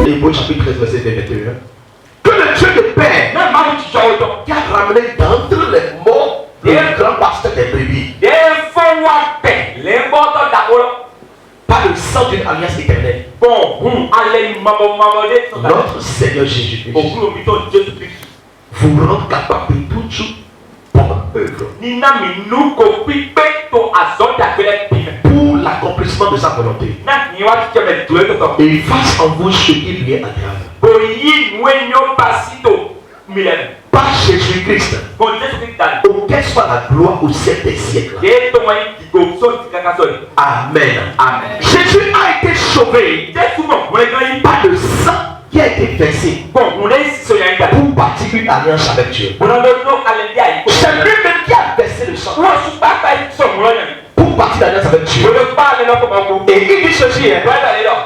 Hébreux chapitre 13 verset 21. Que le Dieu de paix qui a ramené d'entre les morts le grand pasteur des brebis par le sang d'une alliance éternelle, notre Seigneur Jésus-Christ, vous rend capable de toute chose bonne œuvre pour l'accomplissement de sa volonté, et il fasse en vous ce qui lui est agréable. Par Jésus-Christ, auquel soit la gloire au siècle des siècles. Amen. Amen. Jésus a été sauvé par le sang qui a été versé pour bâtir une alliance avec Dieu. C'est lui-même qui a versé le sang pour bâtir l'alliance avec Dieu. Et il dit ceci,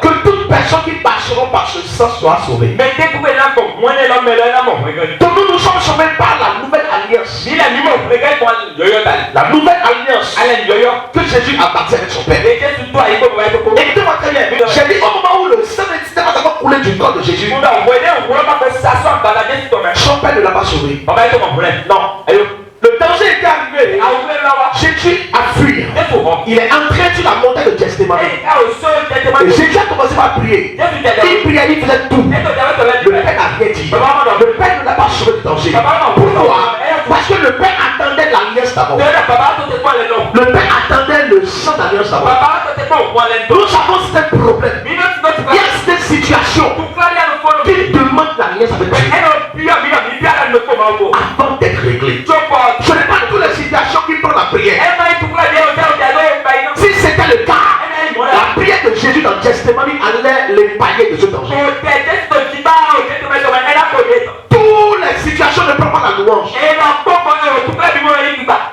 que toute personne qui passeront par ce sang soit sauvée. Donc nous sommes sauvés par la nouvelle alliance. La nouvelle alliance que Jésus a bâtie avec son Père. Écoutez-moi très bien. J'ai dit au moment où le sang n'était pas encore coulé du corps de Jésus, son Père ne l'a pas sauvé. Non. Le danger était arrivé. Jésus a fui. Il est entré sur la montagne de Gethsémani. Et Jésus a commencé à prier. Il priait, il faisait tout. Le Père n'a rien dit. Le Père ne l'a pas sauvé du danger. Pourquoi? Parce que le Père attendait l'alliance d'abord. Le Père attendait le sang d'alliance d'abord. Nous savons c'est un problème. Il y a cette situation qui demande l'alliance avec Dieu avant d'être réglée. Ce n'est pas toutes les situations qui prennent la prière. Si c'était le cas, la prière de Jésus dans Gethsémani allait l'épargner de ce danger. Toutes les situations ne prennent pas la louange.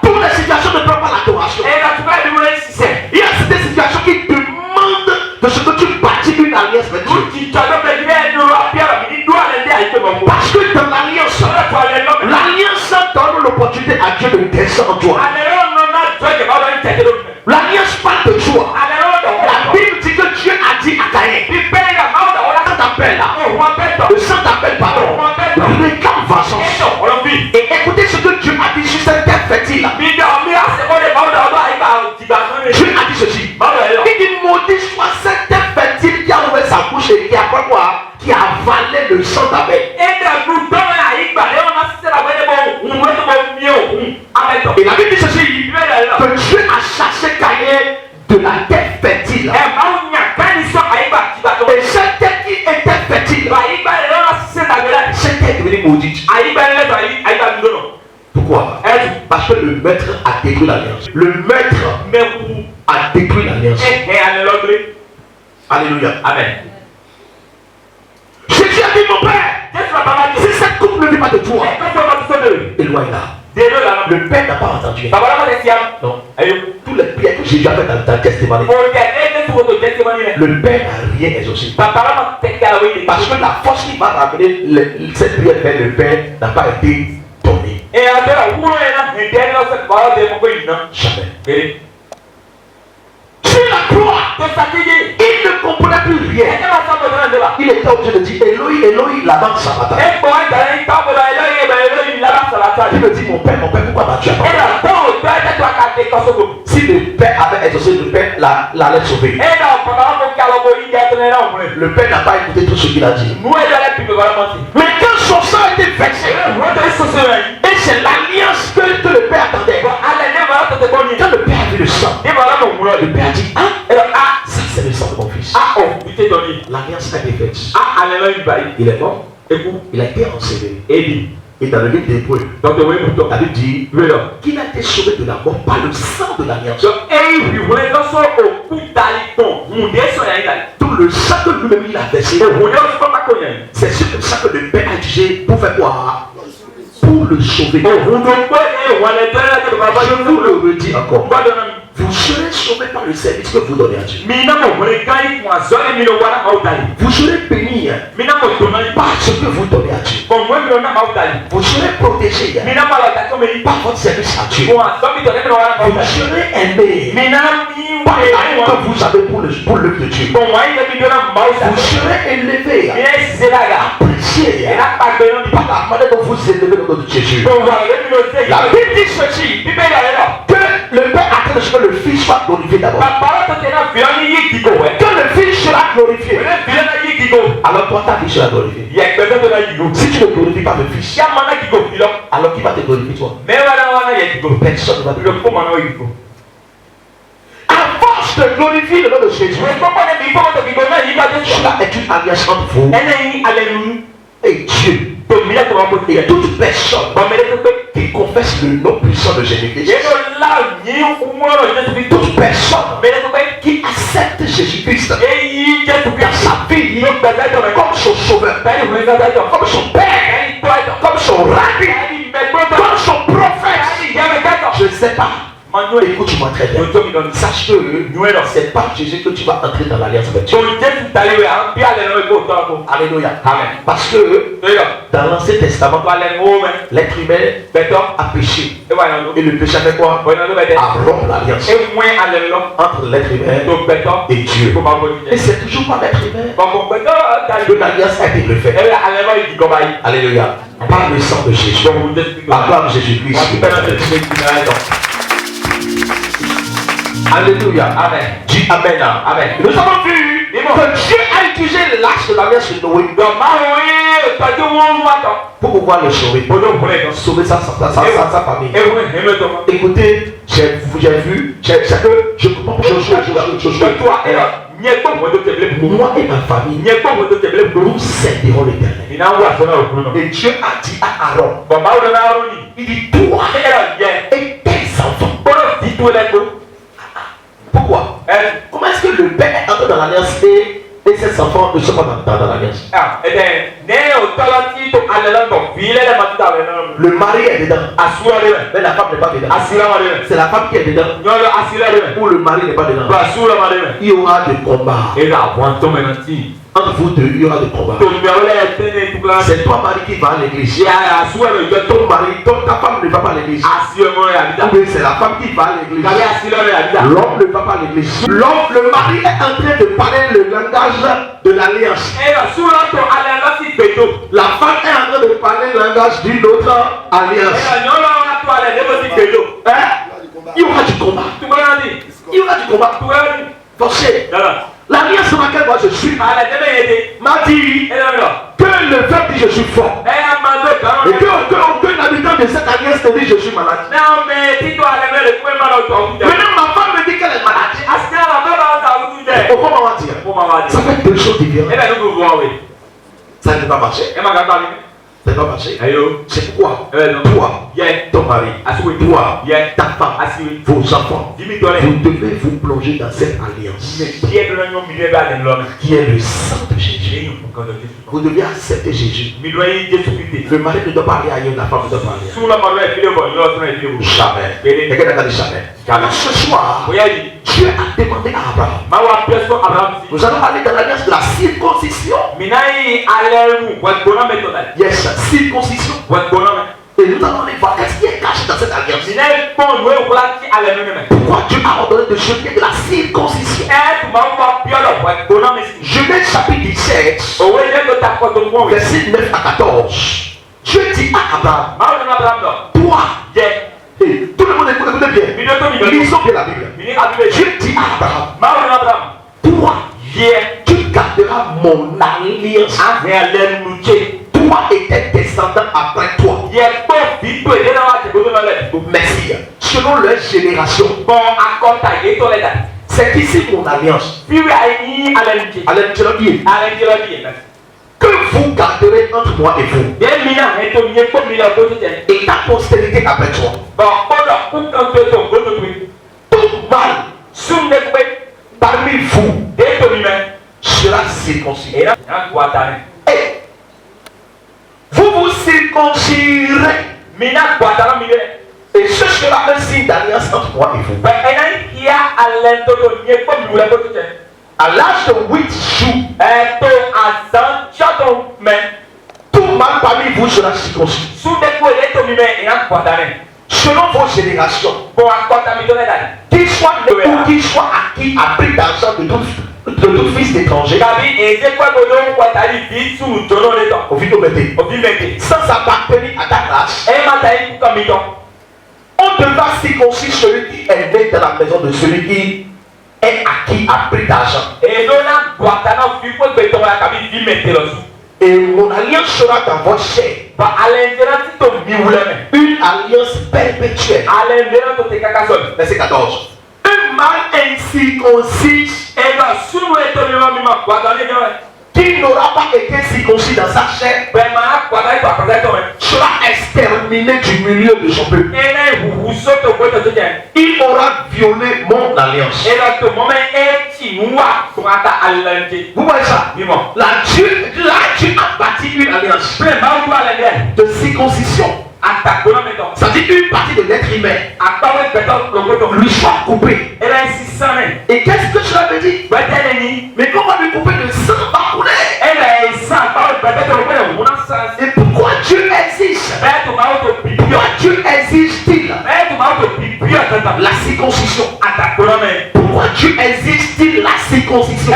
Toutes les situations ne prennent pas l'adoration. Il y a des situations qui demandent de ce que tu bâtis une alliance avec Dieu. Parce que dans l'alliance donne l'opportunité à Dieu de descendre en toi. L'alliance parle de toi. La Bible dit que Dieu a dit à Caïn, le sang t'appelle pardon. Réclame vengeance. Et écoutez ce que Dieu a dit sur cette terre fertile. Dieu a dit ceci. Il dit maudit soit cette terre fertile qui a ouvert sa bouche et qui a fait quoi? Qui a avalé le sang d'Abel. Et la Bible dit ceci, que Dieu a chassé Caïn de la terre fertile. Et cette terre qui était fertile, cette terre est devenue maudite. Pourquoi? Parce que le maître a détruit l'alliance. Le maître a détruit l'alliance. Alléluia. Amen. Jésus a dit mon Père, si cette coupe ne vient pas de toi, éloigne-la. Le Père n'a pas entendu. Non. Tous les prières que Jésus a fait dans Gethsémani, le Père n'a rien exaucé. Parce que la force qui va ramener cette prière vers le Père n'a pas été donnée. Jamais. Sur la croix, il ne comprenait plus rien. Il était obligé de dire Eloi, Eloi, lama sabachthani. Il me dit mon père, pourquoi m'as-tu abandonné? Si le Père avait exaucé, le Père l'allait sauver. Le Père n'a pas écouté tout ce qu'il a dit. Mais quand son sang a été versé, et c'est l'alliance que le Père attendait. Quand le Père a vu le sang, le Père a dit ça c'est le sang de mon fils. L'alliance a été faite. Il est mort. Il a été enseigné. Et dans le livre d'Hébreux, la Bible dit qu'il a été sauvé de la mort par le sang de l'alliance. Tout le sang que lui-même il a versé, c'est sur le sang que le Père a utilisé pour faire quoi? Pour le sauver. Je vous le redis encore. Vous serez sauvés par le service que vous donnez à Dieu. Vous serez bénis parce que vous donnez à Dieu. Vous serez protégés par votre service à Dieu. Vous serez aimés par l'amour que vous avez pour l'œuvre de Dieu. Vous serez élevés, appréciés par la manière dont vous élevez le nom de Jésus. La Bible dit ceci, que le Père attend que le Fils soit glorifié d'abord. Que le Fils sera glorifié. Alors toi, ta vie sera glorifiée. Si tu ne glorifies pas le Fils, alors qui va te glorifier toi? Personne ne va te glorifier. À force de glorifier le nom de Jésus, cela est une alliance entre vous et Dieu. Et toute personne qui confesse le nom puissant de Jésus-Christ, toute personne qui accepte Jésus-Christ dans sa vie comme son sauveur, comme son père, comme son rabbi, comme son prophète, je ne sais pas. Écoute-moi très bien. Sache que c'est par Jésus que tu vas entrer dans l'alliance avec Dieu. Alléluia. Amen. Parce que dans l'Ancien Testament, l'être humain a péché. Et le péché a fait quoi? A rompre l'alliance entre l'être humain et Dieu. Et c'est toujours pas l'être humain que l'alliance a été refaite. Alléluia. Par le sang de Jésus. Par Jésus-Christ. Alléluia. Amen. Dis Amen. Amen. Nous avons vu que Dieu a utilisé l'arche de l'alliance de Noé pour pouvoir le sauver. Sauver sa famille. Écoutez, j'ai vu, c'est que je comprends que moi et ma famille, nous servirons l'Éternel. Et Dieu a dit à Aaron, il dit toi et tes enfants. Pourquoi? Comment est-ce que le père entre dans l'alliance et ses enfants ne sont pas dans l'alliance? Le mari est dedans, mais la femme n'est pas dedans. C'est la femme qui est dedans, ou le mari n'est pas dedans. Il y aura des combats. Entre vous deux, il y aura des combats. C'est toi, mari, qui va à l'église. Ton mari, ta femme ne va pas à l'église. Ou c'est la femme qui va à l'église. L'homme ne va pas à l'église. Le mari est en train de parler le langage de l'alliance. La femme est en train de parler le langage d'une autre alliance. Il y aura du combat. Il y aura du combat. Forcé. L'alliance dans laquelle moi je suis m'a dit que le peuple dit je suis fort. Et qu'aucun habitant de cette alliance te dit je suis malade. Maintenant ma femme me dit qu'elle est malade. Pourquoi on va dire? Ça fait deux choses différentes. Ça ne va pas marcher. Ça ne va pas marcher. C'est pourquoi toi, ton mari, toi, ta femme, vos enfants, vous devez vous plonger dans cette alliance qui est le sang de Jésus. Vous devez accepter Jésus. Le mari ne doit pas aller ailleurs, la femme ne doit pas aller ailleurs. Jamais. Quelqu'un n'a dit jamais. Alors ce soir, Dieu a demandé à Abraham. Nous allons aller dans l'alliance de la circoncision. Yes, circoncision. Et nous allons aller voir qu'est-ce qui est caché dans cette alliance. Pourquoi Dieu a ordonné de jeter de la circoncision? Genèse chapitre 17, verset 9 à 14. Dieu dit à Abraham, toi, tout le monde écoute bien. Lisons bien la Bible. Dieu dit à Abraham, toi, tu garderas mon alliance. Toi et tes descendants après toi. Merci. Selon leur génération. C'est ici mon alliance. Que vous garderez entre moi et vous. Et ta postérité après toi. Tout mal parmi vous sera circoncis. Et vous vous circoncirez. Et ce sera un signe d'alliance entre moi et vous. À l'âge de 8 jours, tout mâle parmi vous sera circoncis. Selon vos générations, qu'il soit né ou qu'il soit acquis à prix d'argent de tout fils d'étranger, sans appartenir à ta race, on devra circoncire celui qui est né dans la maison de celui qui est acquis à prix d'argent. Et mon alliance sera dans votre chair. Une alliance perpétuelle. Verset 14. Un mâle incirconcis qui n'aura pas été circoncis dans sa chair sera exterminé du milieu de son peuple. Il aura violé mon alliance. Vous voyez ça? Là, Dieu a bâti une alliance de circoncision. Ça dit une partie de l'être humain lui soit coupée. Et qu'est-ce que cela veut dire? Mais comment lui couper le sang baroulé? Et pourquoi Dieu exige? Pourquoi Dieu exige-t-il la circoncision? Pourquoi Dieu exige-t-il la circoncision?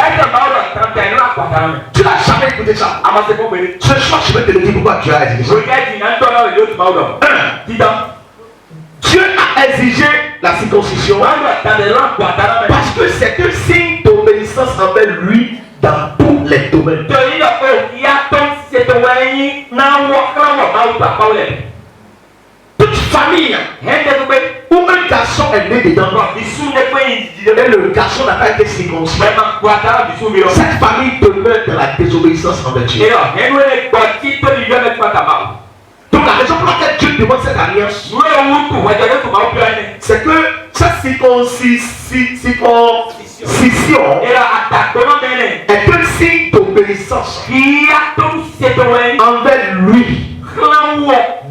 Tu n'as jamais écouté ça. Ce soir, je vais te dire pourquoi Dieu a exigé ça. Dieu a exigé la circoncision parce que c'est un signe d'obéissance envers lui dans tous les domaines. Toute famille où un garçon est né dedans et le garçon n'a pas été circoncis, cette famille demeure dans la désobéissance envers Dieu. Donc la raison pour laquelle Dieu demande cette alliance, c'est que cette circoncision est un signe d'obéissance envers lui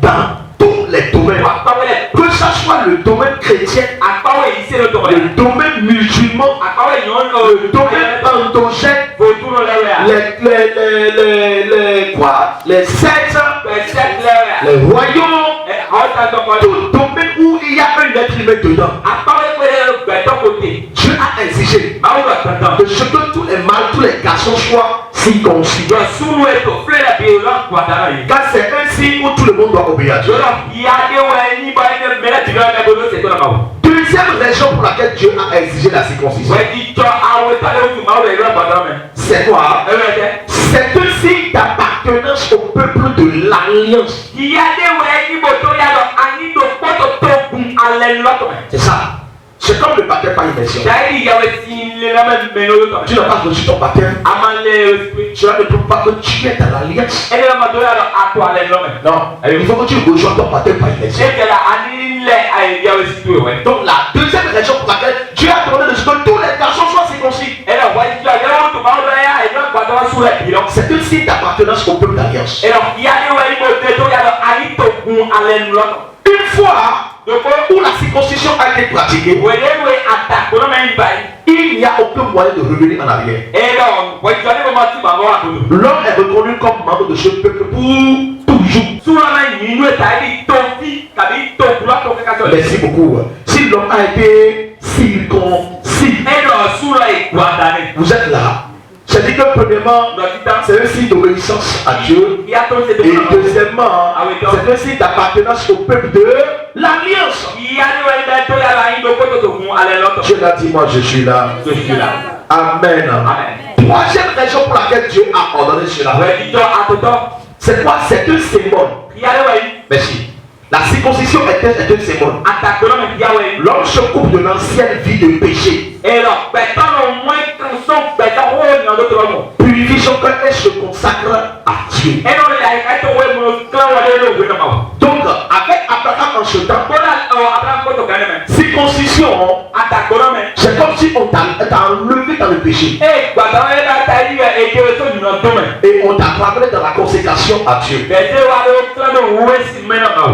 dans tous les domaines, que ce soit le domaine chrétien, le domaine musulman, le domaine endogène, les sectes, les royaumes, tout domaine où il y a un être humain dedans. Dieu a exigé de ce que tous les mâles, tous les garçons soient circoncis. Car c'est un signe où tout le monde doit obéir à Dieu. Deuxième raison pour laquelle Dieu a exigé la circoncision, c'est quoi? C'est un signe d'appartenance au peuple de l'alliance. C'est ça. C'est comme le baptême par immersion. Tu n'as pas reçu ton baptême. Cela ne prouve pas que tu es dans l'alliance. Non. Il faut que tu rejoignes ton baptême par immersion. Donc la deuxième raison pour laquelle Dieu a demandé de ce que tous les garçons soient circoncis, c'est un signe d'appartenance au peuple d'alliance. Une fois où la circoncision a été pratiquée, il n'y a aucun moyen de revenir en arrière. L'homme est reconnu comme membre de ce peuple pour toujours. Merci beaucoup. Si l'homme a été circoncis, vous êtes là. C'est-à-dire que premièrement, c'est un signe d'obéissance à Dieu. Et deuxièmement, c'est un signe d'appartenance au peuple de l'alliance. Dieu l'a dit, moi je suis là. Amen. Troisième raison pour laquelle Dieu a ordonné cela, c'est quoi? C'est un symbole. Merci. La circoncision est un symbole. L'homme se coupe de l'ancienne vie de péché. Purifie son cœur et se consacre à Dieu. Donc, avec Abraham en ce temps, circoncision, c'est comme si on t'a enlevé dans le péché et on t'a ramené dans la consécration à Dieu.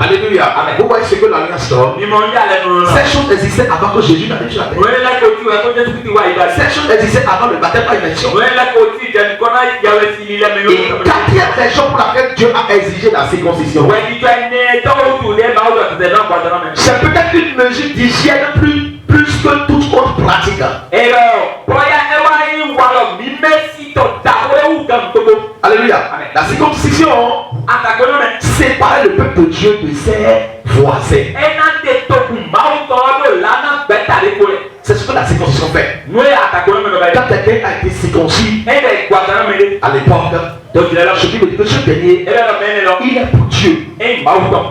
Alléluia. Amen. Vous voyez ce que l'alliance donne? Ces choses existaient avant que Jésus n'arrive sur la terre. Ces choses existaient avant le baptême par immersion. Et quatrième raison pour laquelle Dieu a exigé la circoncision, c'est peut-être une mesure d'hygiène plus que toute autre pratique. Alléluia. La circoncision séparait le peuple de Dieu de ses voisins. C'est ce que la circoncision fait. Quand quelqu'un a été circoncis à l'époque, je dis que ce dernier, il est pour Dieu.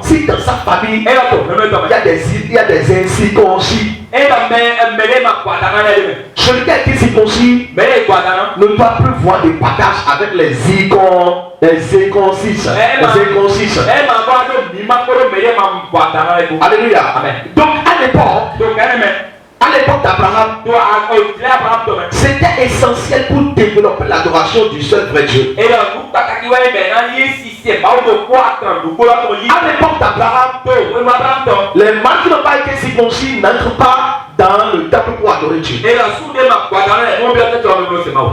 Si dans sa famille, il y a des incirconcis, celui qui a été circoncis ne doit plus voir des partages avec les inconscis. Alléluia. Amen. Donc à l'époque d'Abraham, c'était essentiel pour développer l'adoration du seul vrai Dieu. À l'époque d'Abraham, les mâles qui n'ont pas été circoncis n'entrent pas dans le temple pour adorer Dieu.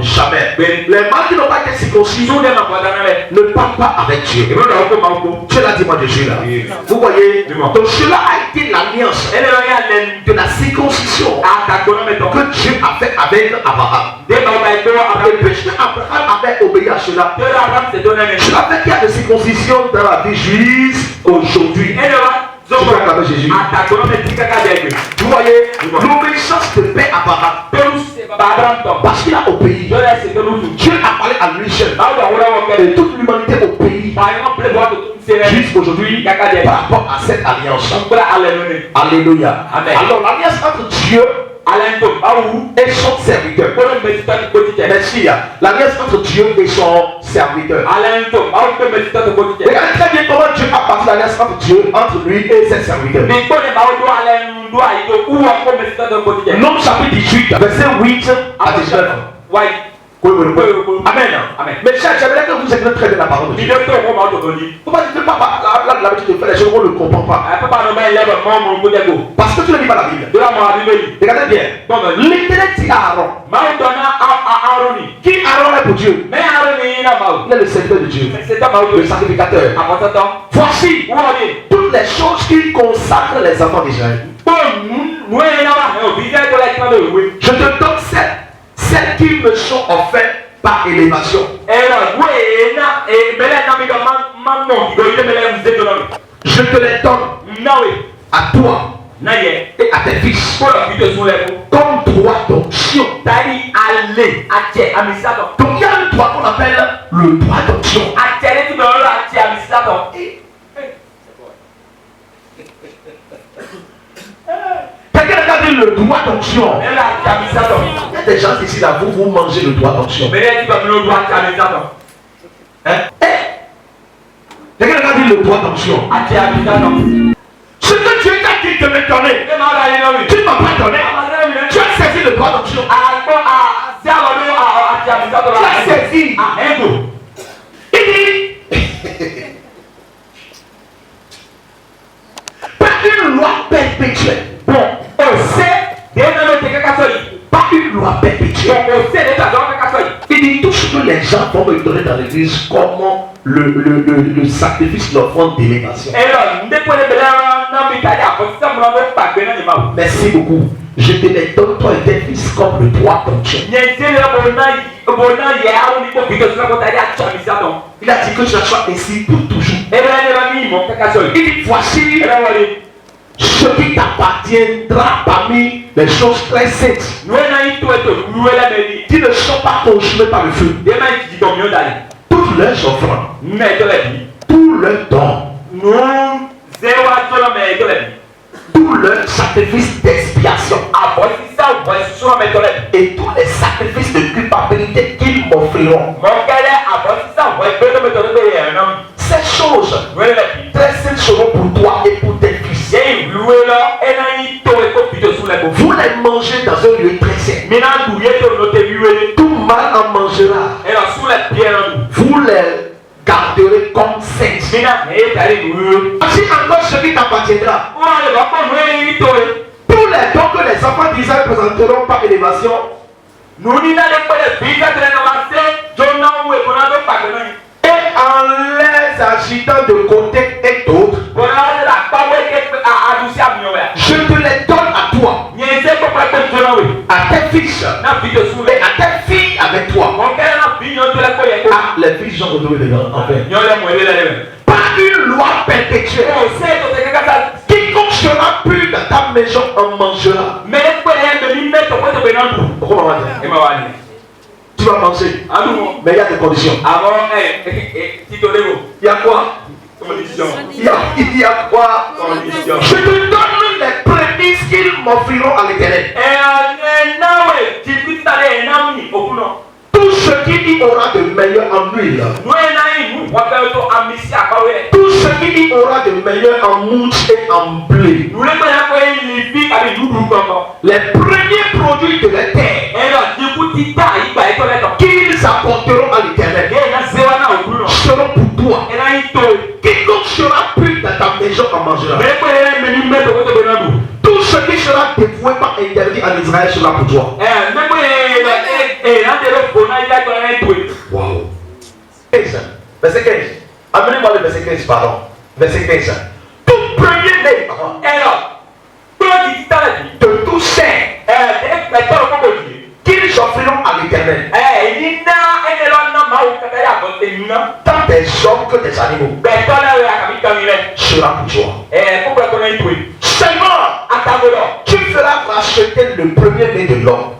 Jamais. Les mâles qui n'ont pas été circoncis ne parlent pas avec Dieu. Dieu l'a dit, moi de Dieu là. Vous voyez, donc cela a été l'alliance de la circoncision que Dieu a fait avec Abraham. Et puisque Abraham avait obéi à cela, cela fait qu'il y a de circoncision dans la vie juive aujourd'hui. Jésus. Vous voyez, l'obéissance de Père Abraham, parce qu'il a obéi, Dieu a parlé à lui seul. Et toute l'humanité obéit jusqu'aujourd'hui par rapport à cette alliance. Alléluia. Amen. Alors l'alliance entre Dieu et son serviteur. Merci. L'alliance entre Dieu et son serviteur. Regardez très bien comment Dieu a passé l'alliance entre Dieu, entre lui et ses serviteurs. Nom chapitre 18, verset 8 à 19. Amen. Amen. Mais j'aimerais que vous écoutez très bien la parole de Dieu. Pourquoi tu ne fais pas l'habitude de faire les choses, on ne le comprend pas. Parce que tu ne lis pas la Bible. Regardez bien. L'Éternel dit à Aaron. Qui Aaron est pour Dieu? Il est le serviteur de Dieu, le sacrificateur. Voici toutes les choses qui consacrent les enfants d'Israël. Je te donne celles qui me sont offertes par élévation. Je te les donne à toi et à tes fils comme droit d'onction. Donc il y a un droit qu'on appelle le droit d'onction. Quelqu'un a dit le droit d'onction. Il y a des gens ici là, vous mangez le droit d'onction. Quelqu'un a dit le droit d'onction. Ce que Dieu t'a dit de me donner, tu ne m'as pas donné. Tu as saisi le droit d'onction. Tu as saisi. Il dit pas une loi perpétuelle. Bon, pas une loi perpétuelle. Il dit tout ce que les gens vont me donner dans l'église comme le sacrifice, l'offrande d'élévation. Merci beaucoup. Je te les donne toi et tes fils comme le droit d'onction. Il a dit que je sois ici pour toujours. Il dit voici ce qui t'appartiendra parmi les choses très saintes qui ne sont pas consumées par le feu. Toutes leurs offrandes, tous leurs dons, tous leurs sacrifices d'expiation et tous les sacrifices de culpabilité qu'ils m'offriront. Ces choses très saintes seront pour toi et pour tes fils. Vous les mangez dans un lieu très saint. tout mal en mangera. Vous les garderez comme saints. Ainsi encore ce qui t'appartiendra. Tous les dons que les enfants d'Israël présenteront par élévation, et en les agitant de côté et d'autre, je te les donne à toi, à tes fils et à tes filles avec toi. Ah, les filles sont retrouvées dedans, enfin. Par une loi perpétuelle, quiconque sera pur dans ta maison en mangera. Tu vas manger, mais il y a des conditions. Il y a quoi? Il y a quoi? Je te donne les prémices qu'ils m'offriront à l'Éternel. Tout ce qui y aura de meilleur en huile, tout ce qui y aura de meilleur en mouche et en blé, les premiers produits de la terre qu'ils apporteront à l'Éternel seront pour toi. Quiconque sera pur dans ta maison en mangera. Tout ce qui sera dévoué par interdit en Israël sera pour toi. Wow. Verset 15. Amenez-moi le verset 15, pardon. Verset 15. Tout premier né de tout saint qu'ils offriront à l'Éternel, tant des hommes que des animaux, sera pour toi. Seulement, tu feras racheter le premier né de l'homme.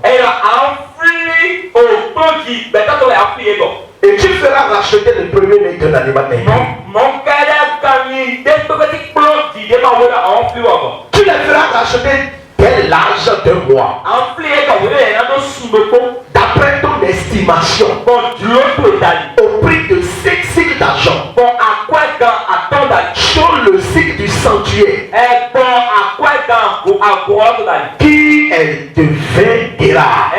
Et tu feras racheter le premier né de l'animal. Tu les feras racheter dès l'âge de mois, d'après ton estimation, au prix de 5 cycles d'argent, sur le cycle du sanctuaire, qui est de 20 dirhams.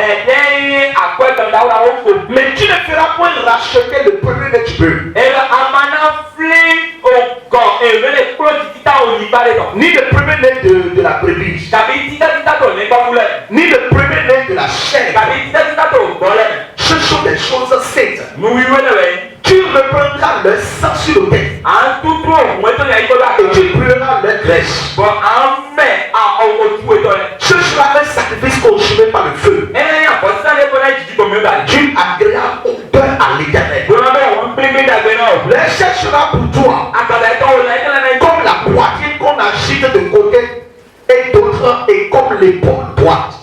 Mais tu ne feras point racheter le premier né du bœuf, ni le premier né de la brebis, ni le premier né de la chèvre. Ce sont des choses saintes. Tu reprendras le sang sur l'autel et tu brûleras leur graisse. Ce sera un sacrifice consumé par le feu, d'une agréable odeur à l'Éternel. Le chef sera pour toi comme la poitrine qu'on agite de côté et d'autre, et comme l'épaule droite.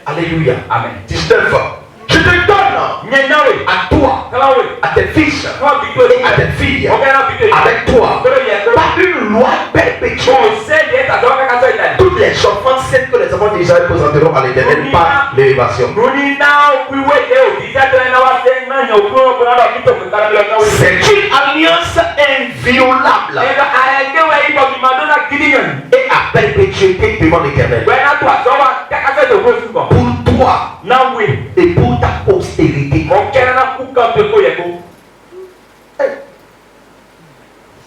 Alléluia. Amen. 19. Je te donne à toi, à tes fils et à tes filles, avec toi, par une loi perpétuelle, toutes les offrandes saintes que les enfants d'Israël présenteront à l'Éternel par l'élévation. C'est une alliance inviolable et à perpétuité devant l'Éternel. Pour toi et pour ta postérité.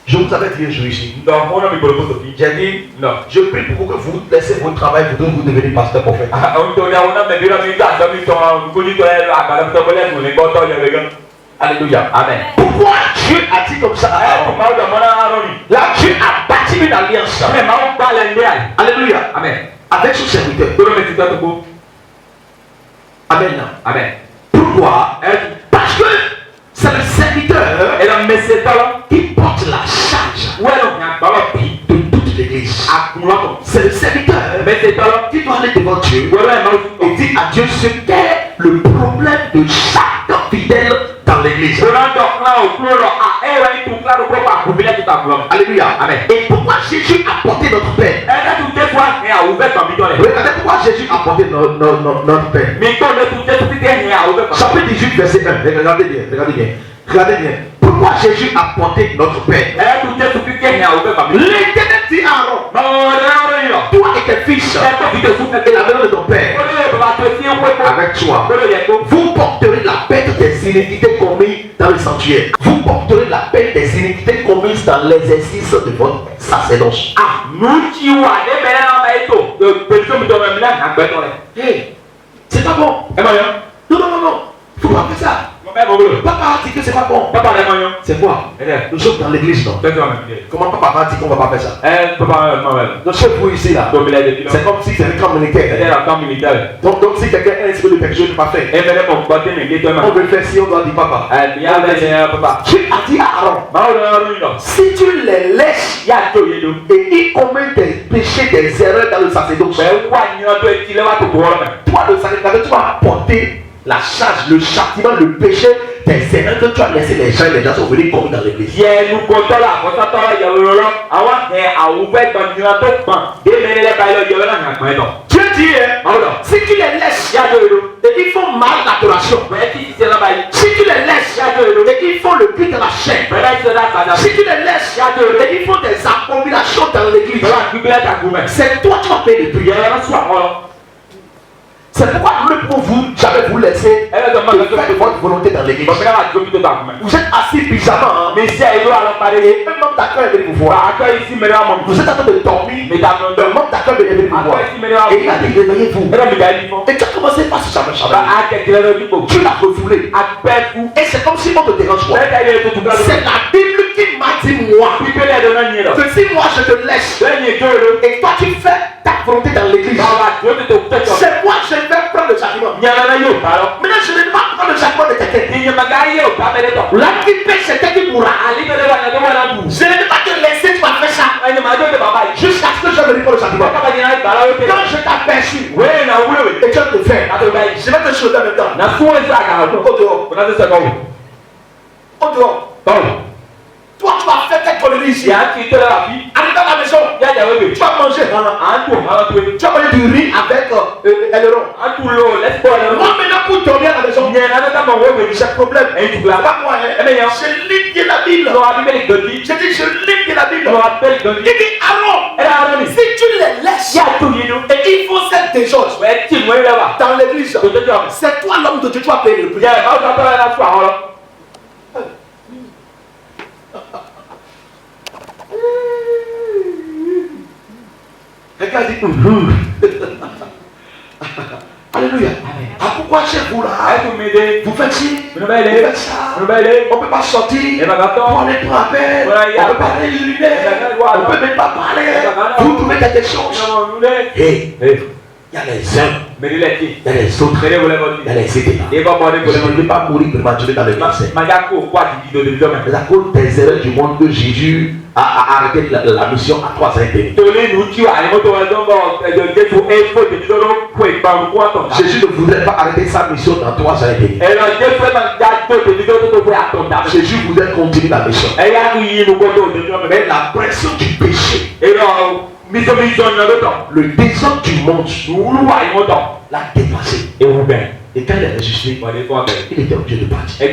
Je vous avais dit un jour ici. J'ai dit, non, je prie pour que vous laissez votre travail pour que vous deveniez pasteur prophète. Alléluia. Amen. Pourquoi Dieu a dit comme ça à Aaron? Là, Dieu a bâti une alliance. Alléluia. Amen. Avec son serviteur. Amen. Amen. Pourquoi? Parce que c'est le serviteur qui porte la charge de toute l'église. C'est le serviteur qui doit aller devant Dieu et dire à Dieu ce qu'est le problème de chaque fidèle dans l'église. Alléluia. Amen. Et pourquoi Jésus a porté notre Père? Regardez pourquoi Jésus a porté notre Père. Chapitre 18, verset 1. Regardez bien. Regardez bien. Pourquoi Jésus a porté notre Père? L'Éternel dit à Aaron, toi et tes fils et la maison de ton Père, soir. Vous porterez la pète des iniquités commises dans le sanctuaire. Vous porterez la pète des iniquités commises dans l'exercice de votre sacerdoce. Hey, c'est pas bon. Non. Faut pas faire ça. Papa a dit que c'est pas bon. C'est quoi? Nous sommes dans l'église, non? Comment papa a dit qu'on va pas faire ça? Donc chez vous ici là, c'est comme si c'était un camp militaire. Donc si quelqu'un a un esprit de péché, je ne peux pas faire. On veut faire si on doit dire papa. Tu as dit à Aaron, si tu les laisses et ils commettent des péchés, des erreurs dans le sacerdoce, toi le sacerdoce, tu vas apporter la charge, le châtiment, le péché des erreurs que tu as laissé les gens sont venus commis dans l'église. Dieu dit, si tu les laisses et qu'ils font mal l'adoration, si tu les laisses et qu'ils font le culte de la chair, si tu les laisses et qu'ils font des abominations dans l'église, c'est toi qui vas payer les prières. C'est pourquoi même pour vous, jamais vous laisser faire votre volonté dans l'église. Vous êtes assis bizarrement, mais si elle doit et un membre d'accueil est venu vous voir. Vous êtes en train de dormir, mais un membre d'accueil est venu vous voir. Et il a dit réveillez-vous. Et tu as commencé par ce jamais. Tu l'as refoulé. Et c'est comme si on te dérange pas. C'est la Bible qui m'a dit moi que si moi je te laisse et toi tu fais ta volonté dans l'église, c'est moi je vais prendre le châtiment. Maintenant je ne vais pas prendre le châtiment de quelqu'un. Là qui pêche c'est quelqu'un qui mourra. Je ne vais pas te laisser, tu vas faire ça jusqu'à ce que je me réponde le châtiment. Quand je t'aperçus et tu vas le faire, je vais te sauver en même temps. Au dehors. Toi, tu vas faire quelque connerie ici. Arrive dans la maison. Tu vas manger. Tu vas manger du riz avec aileron. Moi, maintenant, pour dormir à la maison, j'ai un problème. Pas moi, je lis bien la Bible. Je dis, je lis bien la Bible. Il dit, Aaron, si tu les laisses et ils font cette décharge dans l'église, c'est toi l'homme de Dieu, tu vas payer le prix. Quelqu'un dit Alléluia. Pourquoi chez vous là vous faites ci, vous faites ça, on ne peut pas sortir, on n'est pas à peine, on ne peut pas aller lunaire, on ne peut même pas parler, vous trouvez quelque chose. Hey, il y a les uns, il y a les autres, il y a les étés. Je ne veux pas mourir prématurément dans le cancer. C'est à cause des erreurs du monde que Jésus a arrêté la mission à 3 ans et demi. Jésus ne voudrait pas arrêter sa mission dans 3 ans et demi. Jésus voudrait continuer la mission. Mais la pression du péché, le désordre du monde l'a dépassé. Et quand il est ressuscité, il était obligé de partir.